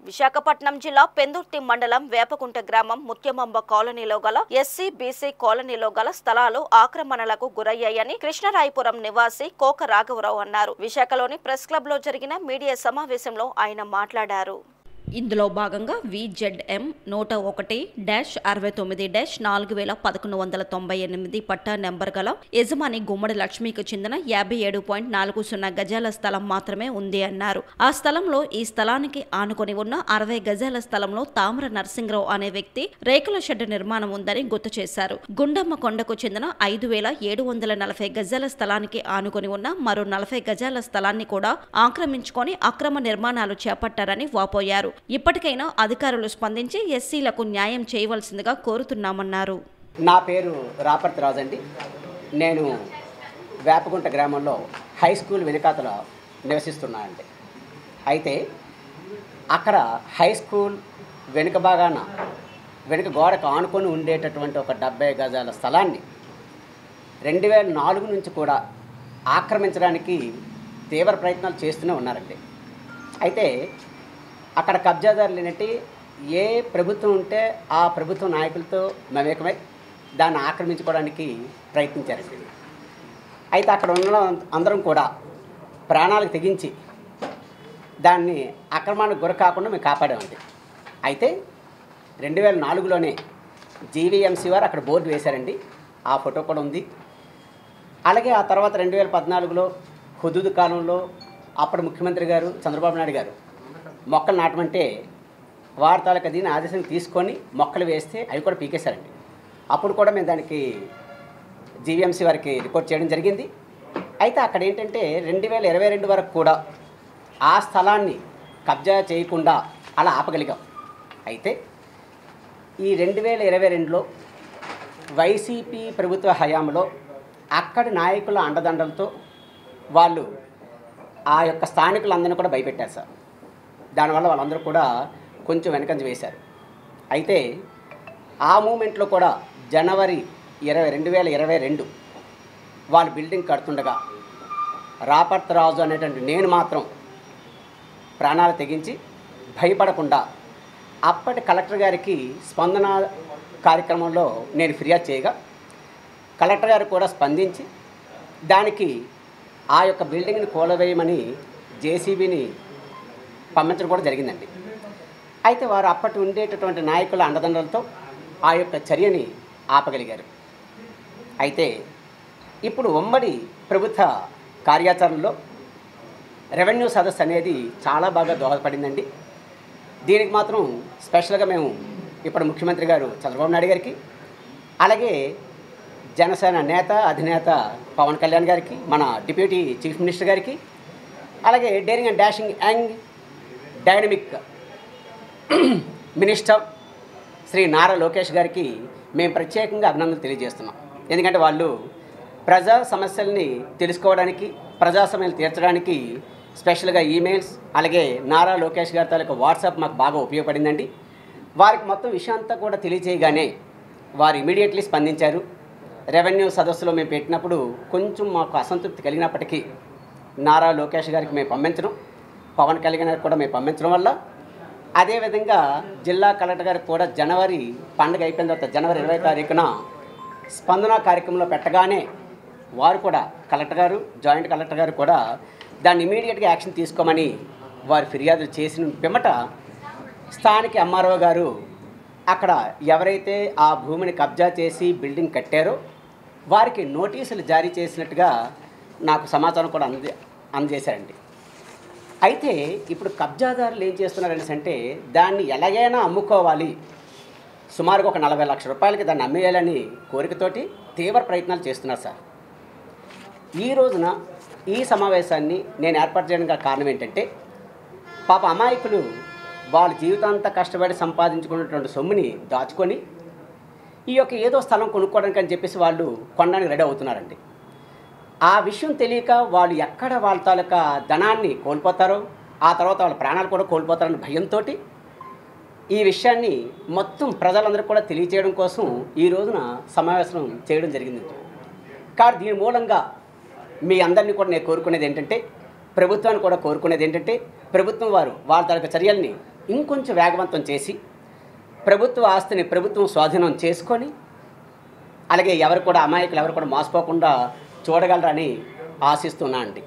విశాఖపట్నం జిల్లా పెందుర్తి మండలం వేపకుంట గ్రామం ముత్యమంబ కాలనీలో గల ఎస్సీ బీసీ కాలనీలో గల స్థలాలు ఆక్రమణలకు గురయ్యాయని కృష్ణరాయపురం నివాసి కోక రాఘవరావు అన్నారు. విశాఖలోని ప్రెస్ క్లబ్ లో జరిగిన మీడియా సమావేశంలో ఆయన మాట్లాడారు. ఇందులో భాగంగా VZM 101-69-4198 పట్టా నెంబర్ గల యజమాని గుమ్మడి లక్ష్మికి చెందిన 57.40 గజాల స్థలం మాత్రమే ఉంది అన్నారు. ఆ స్థలంలో ఈ స్థలానికి ఆనుకొని ఉన్న 60 గజాల స్థలంలో తామర నరసింహరావు అనే వ్యక్తి రేకుల షెడ్ నిర్మాణం ఉందని గుర్తు చేశారు. గుండమ్మ కొండకు చెందిన 5740 గజాల స్థలానికి ఆనుకొని ఉన్న మరో 40 గజాల స్థలాన్ని కూడా ఆక్రమించుకొని అక్రమ నిర్మాణాలు చేపట్టారని వాపోయారు. ఇప్పటికైనా అధికారులు స్పందించి ఎస్సీలకు న్యాయం చేయవలసిందిగా కోరుతున్నామన్నారు. నా పేరు రాపర్తి రాజు అండి. నేను వేపగుంట గ్రామంలో హై స్కూల్ వెనుకాతల నివసిస్తున్నానండి. అయితే అక్కడ హై స్కూల్ వెనుక భాగాన వెనుక గోడకు ఆనుకొని ఉండేటటువంటి ఒక 70 గజాల స్థలాన్ని 2004 నుంచి కూడా ఆక్రమించడానికి తీవ్ర ప్రయత్నాలు చేస్తూనే ఉన్నారండి. అయితే అక్కడ కబ్జాదారులు ఏంటంటే ఏ ప్రభుత్వం ఉంటే ఆ ప్రభుత్వ నాయకులతో మమేకమై దాన్ని ఆక్రమించుకోవడానికి ప్రయత్నించారండి. అయితే అక్కడ ఉన్న అందరం కూడా ప్రాణాలకు తెగించి దాన్ని ఆక్రమణకు గురి కాకుండా మేము కాపాడామండి. అయితే 2004లోనే జీవీఎంసీ వారు అక్కడ బోర్డు వేశారండి. ఆ ఫోటో కూడా ఉంది. అలాగే ఆ తర్వాత 2014లో హుదూద్ కాలంలో అప్పుడు ముఖ్యమంత్రి గారు చంద్రబాబు నాయుడు గారు మొక్కలు నాటమంటే వారి తాలూకా దీన్ని ఆదేశం తీసుకొని మొక్కలు వేస్తే అవి కూడా పీకేశారండి. అప్పుడు కూడా మేము దానికి జీవీఎంసీ వారికి రిపోర్ట్ చేయడం జరిగింది. అయితే అక్కడ ఏంటంటే 2022 వరకు కూడా ఆ స్థలాన్ని కబ్జా చేయకుండా అలా ఆపగలిగాం. అయితే ఈ 2022లో వైసీపీ ప్రభుత్వ హయాంలో అక్కడి నాయకుల అండదండలతో వాళ్ళు ఆ యొక్క స్థానికులందరినీ కూడా భయపెట్టారు సార్. దానివల్ల వాళ్ళందరూ కూడా కొంచెం వెనకంజ వేశారు. అయితే ఆ మూమెంట్లో కూడా జనవరి 2022 వాళ్ళు బిల్డింగ్ కడుతుండగా రాపర్తి రాజు అనేటువంటి నేను మాత్రం ప్రాణాలు తెగించి భయపడకుండా అప్పటి కలెక్టర్ గారికి స్పందన కార్యక్రమంలో నేను ఫిర్యాదు చేయగా కలెక్టర్ గారు కూడా స్పందించి దానికి ఆ యొక్క బిల్డింగ్ని కూలవేయమని జేసీబీని పంపించడం కూడా జరిగిందండి. అయితే వారు అప్పటి ఉండేటటువంటి నాయకుల అండదండలతో ఆ యొక్క చర్యని ఆపగలిగారు. అయితే ఇప్పుడు ఉమ్మడి ప్రభుత్వ కార్యాచరణలో రెవెన్యూ సదస్సు అనేది చాలా బాగా దోహదపడిందండి. దీనికి మాత్రం స్పెషల్గా మేము ఇప్పుడు ముఖ్యమంత్రి గారు చంద్రబాబు నాయుడు గారికి, అలాగే జనసేన నేత అధినేత పవన్ కళ్యాణ్ గారికి, మన డిప్యూటీ చీఫ్ మినిస్టర్ గారికి, అలాగే daring and dashing young dynamic minister Shri Nara Lokesh గారికి మేము ప్రత్యేకంగా అభినందనలు తెలియజేస్తున్నాం. ఎందుకంటే వాళ్ళు ప్రజా సమస్యల్ని తెలుసుకోవడానికి, ప్రజా సమస్యలు తీర్చడానికి స్పెషల్గా ఈమెయిల్స్, అలాగే నారా లోకేష్ గారి తాలూకా వాట్సాప్ మాకు బాగా ఉపయోగపడిందండి. వారికి మొత్తం విషయం అంతా కూడా తెలియజేయగానే వారు ఇమీడియట్లీ స్పందించారు. రెవెన్యూ సదస్సులో మేము పెట్టినప్పుడు కొంచెం మాకు అసంతృప్తి కలిగినప్పటికీ నారా లోకేష్ గారికి మేము పంపించడం, పవన్ కళ్యాణ్ గారికి కూడా మేము పంపించడం వల్ల, అదేవిధంగా జిల్లా కలెక్టర్ గారికి కూడా జనవరి పండుగ అయిపోయిన తర్వాత జనవరి 20వ తారీఖున స్పందన కార్యక్రమంలో పెట్టగానే వారు కూడా కలెక్టర్ గారు, జాయింట్ కలెక్టర్ గారు కూడా దాన్ని ఇమీడియట్గా యాక్షన్ తీసుకోమని వారు ఫిర్యాదులు చేసిన పిమ్మట స్థానిక ఎంఆర్ఓ గారు అక్కడ ఎవరైతే ఆ భూమిని కబ్జా చేసి బిల్డింగ్ కట్టారో వారికి నోటీసులు జారీ చేసినట్టుగా నాకు సమాచారం కూడా అందజేశారండి. అయితే ఇప్పుడు కబ్జాదారులు ఏం చేస్తున్నారనేసి అంటే దాన్ని ఎలాగైనా అమ్ముకోవాలి, సుమారుగా ఒక 40 లక్షల రూపాయలకి దాన్ని అమ్మేయాలని కోరికతోటి తీవ్ర ప్రయత్నాలు చేస్తున్నారు సార్. ఈ రోజున ఈ సమావేశాన్ని నేను ఏర్పాటు చేయడానికి కారణం ఏంటంటే పాప అమాయకులు వాళ్ళ జీవితాంతా కష్టపడి సంపాదించుకున్నటువంటి సొమ్ముని దాచుకొని ఈ యొక్క ఏదో స్థలం కొనుక్కోవడానికి అని చెప్పేసి వాళ్ళు కొనడానికి రెడీ అవుతున్నారండి. ఆ విషయం తెలియక వాళ్ళు ఎక్కడ వాళ్ళ తాలూకా ధనాన్ని కోల్పోతారో, ఆ తర్వాత వాళ్ళ ప్రాణాలు కూడా కోల్పోతారని భయంతో ఈ విషయాన్ని మొత్తం ప్రజలందరూ కూడా తెలియజేయడం కోసం ఈ రోజున సమావేశం చేయడం జరిగింది. కానీ దీని మూలంగా మీ అందరినీ కూడా నేను కోరుకునేది ఏంటంటే, ప్రభుత్వాన్ని కూడా కోరుకునేది ఏంటంటే, ప్రభుత్వం వారు వాళ్ళ తాలూకా చర్యల్ని ఇంకొంచెం వేగవంతం చేసి ప్రభుత్వ ఆస్తిని ప్రభుత్వం స్వాధీనం చేసుకొని అలాగే ఎవరు కూడా అమాయకులు ఎవరు కూడా మోసపోకుండా చూడగలరని ఆశిస్తున్నా అండి.